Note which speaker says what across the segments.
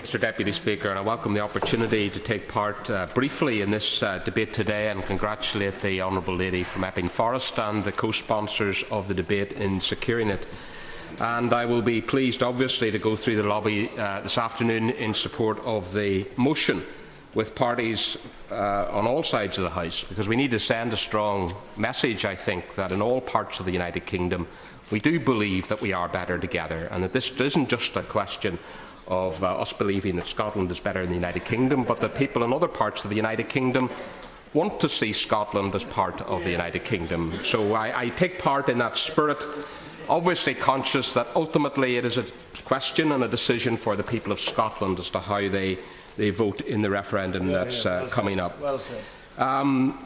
Speaker 1: Mr Deputy Speaker, and I welcome the opportunity to take part briefly in this debate today and congratulate the Honourable Lady from Epping Forest and the co-sponsors of the debate in securing it. And I will be pleased, obviously, to go through the lobby this afternoon in support of the motion with parties on all sides of the House, because we need to send a strong message, I think, that in all parts of the United Kingdom we do believe that we are better together, and that this isn't just a question of us believing that Scotland is better than the United Kingdom, but that people in other parts of the United Kingdom want to see Scotland as part of the United Kingdom. So I take part in that spirit, obviously conscious that ultimately it is a question and a decision for the people of Scotland as to how they vote in the referendum that's coming up. Well said.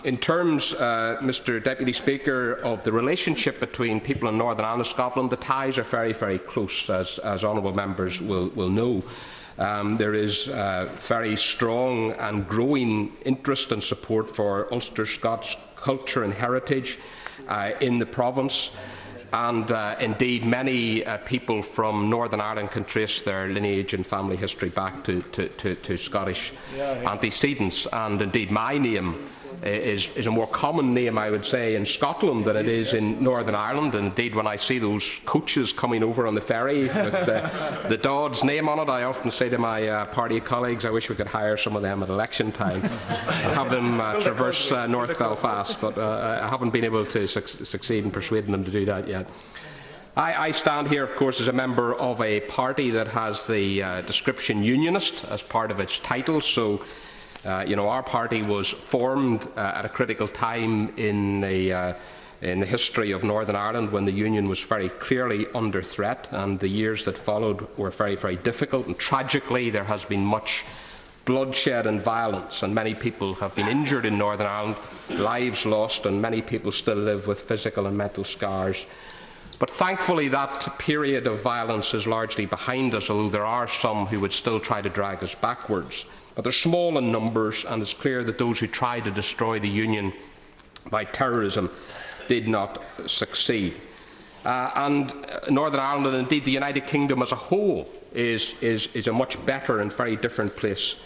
Speaker 1: In terms, Mr Deputy Speaker, of the relationship between people in Northern Ireland and Scotland, the ties are very, very close, as honourable members will know. There is very strong and growing interest and support for Ulster Scots culture and heritage in the province. And indeed, many people from Northern Ireland can trace their lineage and family history back to Scottish antecedents. And indeed, my name is a more common name, I would say, in Scotland than it is in Northern Ireland. And indeed, when I see those coaches coming over on the ferry with the Dodds name on it, I often say to my party colleagues, I wish we could hire some of them at election time and have them traverse North Belfast, but I haven't been able to succeed in persuading them to do that yet. I stand here, of course, as a member of a party that has the description Unionist as part of its title, so our party was formed at a critical time in the history of Northern Ireland, when the Union was very clearly under threat, and the years that followed were very, very difficult. And tragically, there has been much bloodshed and violence, and many people have been injured in Northern Ireland, lives lost, and many people still live with physical and mental scars. But thankfully, that period of violence is largely behind us, although there are some who would still try to drag us backwards. But they're small in numbers, and it's clear that those who tried to destroy the Union by terrorism did not succeed. And Northern Ireland, and indeed the United Kingdom as a whole, is a much better and very different place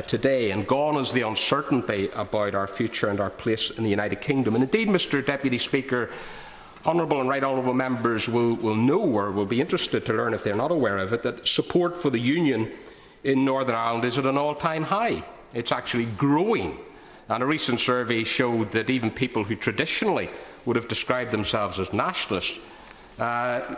Speaker 1: today. And gone is the uncertainty about our future and our place in the United Kingdom. And indeed, Mr Deputy Speaker, honourable and right honourable members will know, or will be interested to learn if they're not aware of it, that support for the Union in Northern Ireland is at an all-time high. It's actually growing. And a recent survey showed that even people who traditionally would have described themselves as nationalists,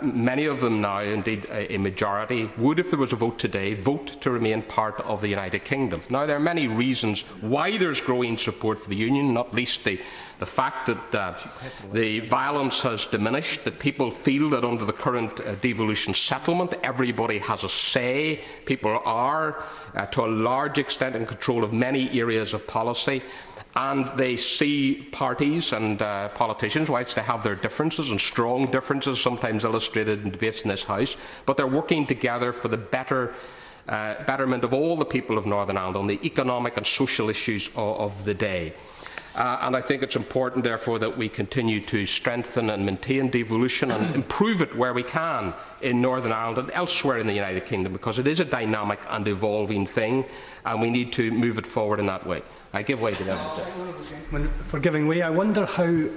Speaker 1: many of them now, indeed a majority, would, if there was a vote today, vote to remain part of the United Kingdom. Now, there are many reasons why there's growing support for the Union, not least the fact that the violence has diminished, that people feel that under the current devolution settlement, everybody has a say. People are, to a large extent, in control of many areas of policy. And they see parties and politicians, whilst they have their differences, and strong differences, sometimes illustrated in debates in this House, but they're working together for the betterment of all the people of Northern Ireland on the economic and social issues of the day. And I think it's important, therefore, that we continue to strengthen and maintain devolution and improve it where we can in Northern Ireland and elsewhere in the United Kingdom, because it is a dynamic and evolving thing, and we need to move it forward in that way. I give way to that.
Speaker 2: For giving way, I wonder how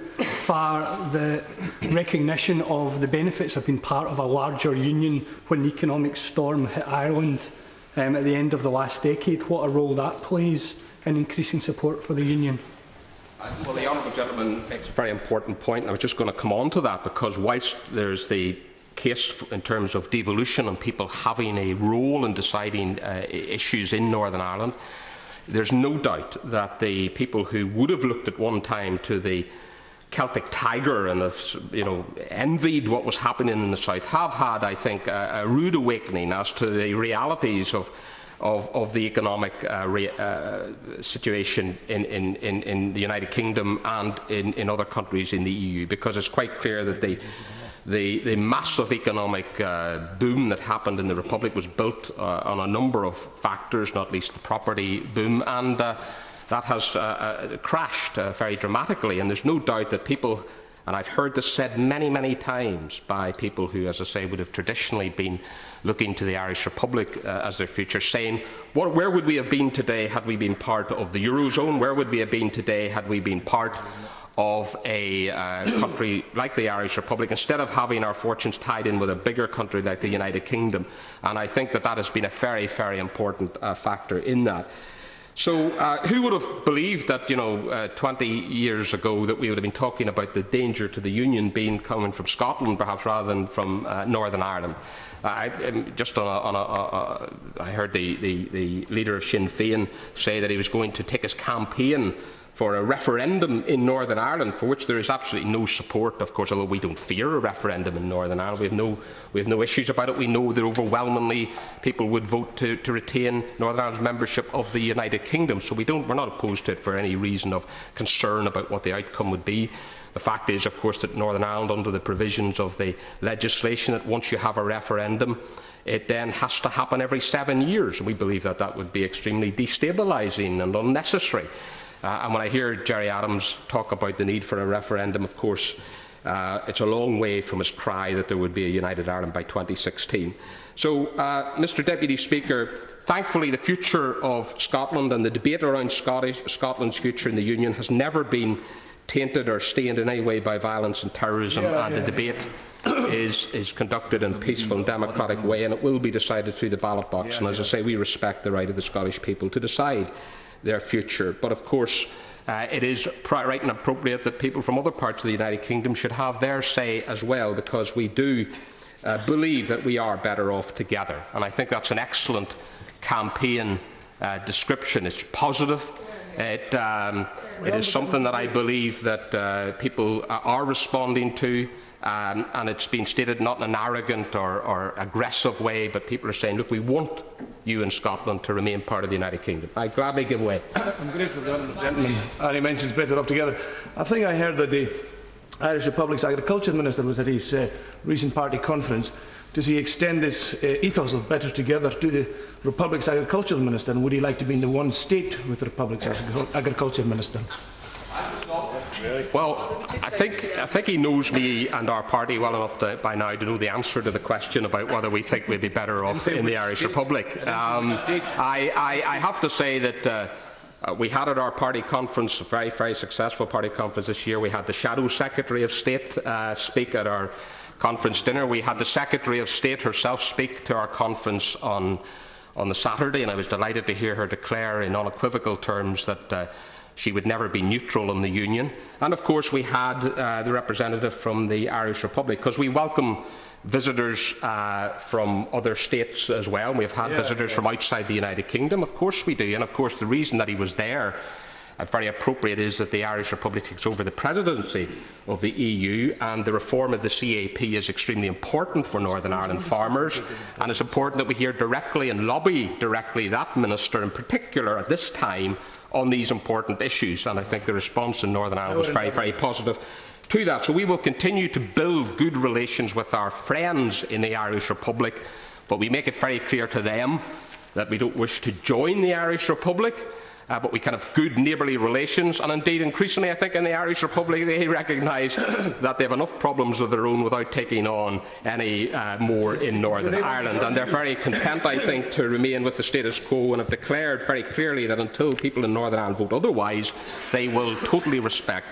Speaker 2: far the recognition of the benefits of being part of a larger union when the economic storm hit Ireland at the end of the last decade, what a role that plays in increasing support for the union.
Speaker 1: Well, the honourable gentleman makes a very important point, and I was just going to come on to that, because whilst there's the case in terms of devolution and people having a role in deciding issues in Northern Ireland, there's no doubt that the people who would have looked at one time to the Celtic Tiger and envied what was happening in the south have had, I think, a rude awakening as to the realities of the economic situation in the United Kingdom and in other countries in the EU, because it's quite clear that the massive economic boom that happened in the Republic was built on a number of factors, not least the property boom, and that has crashed very dramatically. And there's no doubt that people And I've heard this said many, many times by people who, as I say, would have traditionally been looking to the Irish Republic as their future, saying, where would we have been today had we been part of the Eurozone? Where would we have been today had we been part of a country like the Irish Republic, instead of having our fortunes tied in with a bigger country like the United Kingdom? And I think that that has been a very, very important factor in that. So who would have believed that, 20 years ago, that we would have been talking about the danger to the Union being coming from Scotland, perhaps, rather than from Northern Ireland? I heard the leader of Sinn Féin say that he was going to take his campaign for a referendum in Northern Ireland, for which there is absolutely no support, of course, although we don't fear a referendum in Northern Ireland. We have no issues about it. We know that overwhelmingly people would vote to retain Northern Ireland's membership of the United Kingdom, so we're not opposed to it for any reason of concern about what the outcome would be. The fact is, of course, that Northern Ireland, under the provisions of the legislation, that once you have a referendum, it then has to happen every 7 years, and we believe that that would be extremely destabilising and unnecessary. And when I hear Gerry Adams talk about the need for a referendum, of course, it's a long way from his cry that there would be a United Ireland by 2016. So, Mr Deputy Speaker, thankfully the future of Scotland and the debate around Scotland's future in the Union has never been tainted or stained in any way by violence and terrorism, and the debate is conducted in a peaceful and democratic way, and it will be decided through the ballot box. And as I say, we respect the right of the Scottish people to decide their future. But of course, it is right and appropriate that people from other parts of the United Kingdom should have their say as well, because we do believe that we are better off together. And I think that's an excellent campaign description. It's positive. It is something that I believe that people are responding to. And it's been stated not in an arrogant or aggressive way, but people are saying, look, we want you in Scotland to remain part of the United Kingdom. I gladly give way.
Speaker 3: I'm grateful to the honourable gentleman, and he mentions better off together. I think I heard that the Irish Republic's Agriculture Minister was at his recent party conference. Does he extend this ethos of better together to the Republic's Agriculture Minister, and would he like to be in the one state with the Republic's Agriculture Minister?
Speaker 1: Well, I think he knows me and our party well enough by now to know the answer to the question about whether we think we'd be better off in the Irish Republic. I have to say that we had at our party conference, a very, very successful party conference this year, we had the Shadow Secretary of State speak at our conference dinner. We had the Secretary of State herself speak to our conference on the Saturday, and I was delighted to hear her declare in unequivocal terms that she would never be neutral in the Union. And of course we had the representative from the Irish Republic, because we welcome visitors from other states as well. We've had visitors from outside the United Kingdom, of course we do. And of course the reason that he was there, very appropriate, is that the Irish Republic takes over the presidency of the EU, and the reform of the CAP is extremely important for Northern Ireland farmers, and it's important that we hear directly and lobby directly that minister in particular at this time on these important issues, and I think the response in Northern Ireland was very, very positive to that. So we will continue to build good relations with our friends in the Irish Republic, but we make it very clear to them that we don't wish to join the Irish Republic, but we can have good neighbourly relations, and indeed increasingly I think in the Irish Republic they recognise that they have enough problems of their own without taking on any more in Northern Ireland, and they're very content, I think, to remain with the status quo, and have declared very clearly that until people in Northern Ireland vote otherwise, they will totally respect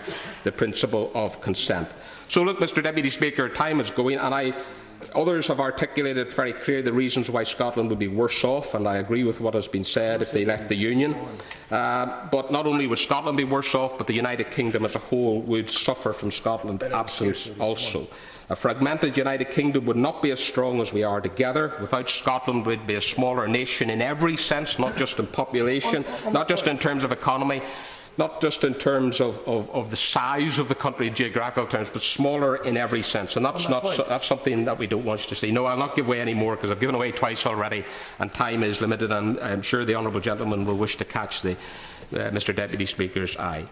Speaker 1: the principle of consent. So look, Mr Deputy Speaker, time is going, and others have articulated very clearly the reasons why Scotland would be worse off, and I agree with what has been said if they left the Union. But not only would Scotland be worse off, but the United Kingdom as a whole would suffer from Scotland's absence also. A fragmented United Kingdom would not be as strong as we are together. Without Scotland, we'd be a smaller nation in every sense, not just in population, not just in terms of economy, not just in terms of the size of the country in geographical terms, but smaller in every sense. And that's something that we don't want to see. No, I'll not give away any more, because I've given away twice already, and time is limited, and I'm sure the honourable gentleman will wish to catch the Mr Deputy Speaker's eye.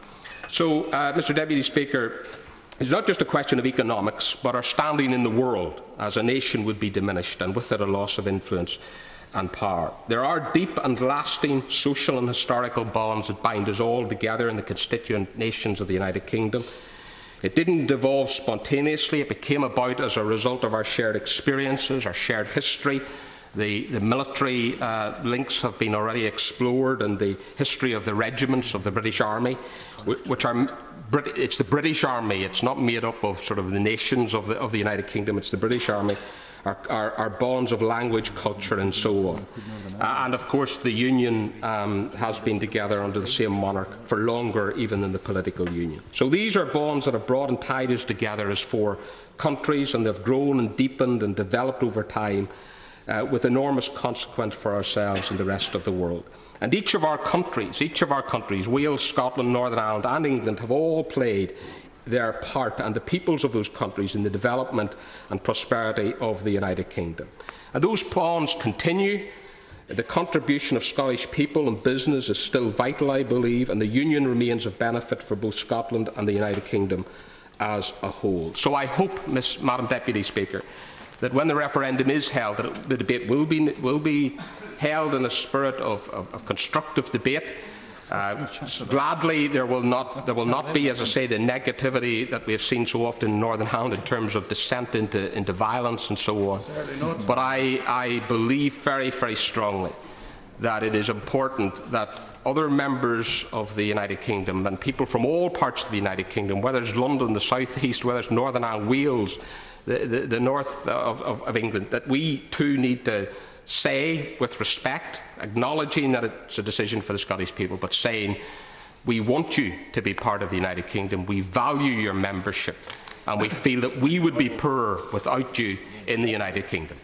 Speaker 1: So, Mr Deputy Speaker, it's not just a question of economics, but our standing in the world as a nation would be diminished, and with it a loss of influence and power. There are deep and lasting social and historical bonds that bind us all together in the constituent nations of the United Kingdom. It didn't evolve spontaneously. It became about as a result of our shared experiences, our shared history. The military links have been already explored, and the history of the regiments of the British Army, which are it's the British Army. It's not made up of sort of the nations of the United Kingdom. It's the British Army. Our bonds of language, culture, and so on. And of course, the Union has been together under the same monarch for longer, even than the political union. So these are bonds that have brought and tied us together as four countries, and they've grown and deepened and developed over time, with enormous consequence for ourselves and the rest of the world. And each of our countries, Wales, Scotland, Northern Ireland and England, have all played their part, and the peoples of those countries, in the development and prosperity of the United Kingdom. And those bonds continue. The contribution of Scottish people and business is still vital, I believe, and the Union remains of benefit for both Scotland and the United Kingdom as a whole. So I hope, Madam Deputy Speaker, that when the referendum is held, that the debate will be held in a spirit of constructive debate. Gladly, there will not be, as I say, the negativity that we have seen so often in Northern Ireland in terms of descent into violence and so on. But I believe very, very strongly that it is important that other members of the United Kingdom and people from all parts of the United Kingdom, whether it's London, the South East, whether it's Northern Ireland, Wales, the north of England, that we too need to say with respect, acknowledging that it's a decision for the Scottish people, but saying we want you to be part of the United Kingdom, we value your membership, and we feel that we would be poorer without you in the United Kingdom.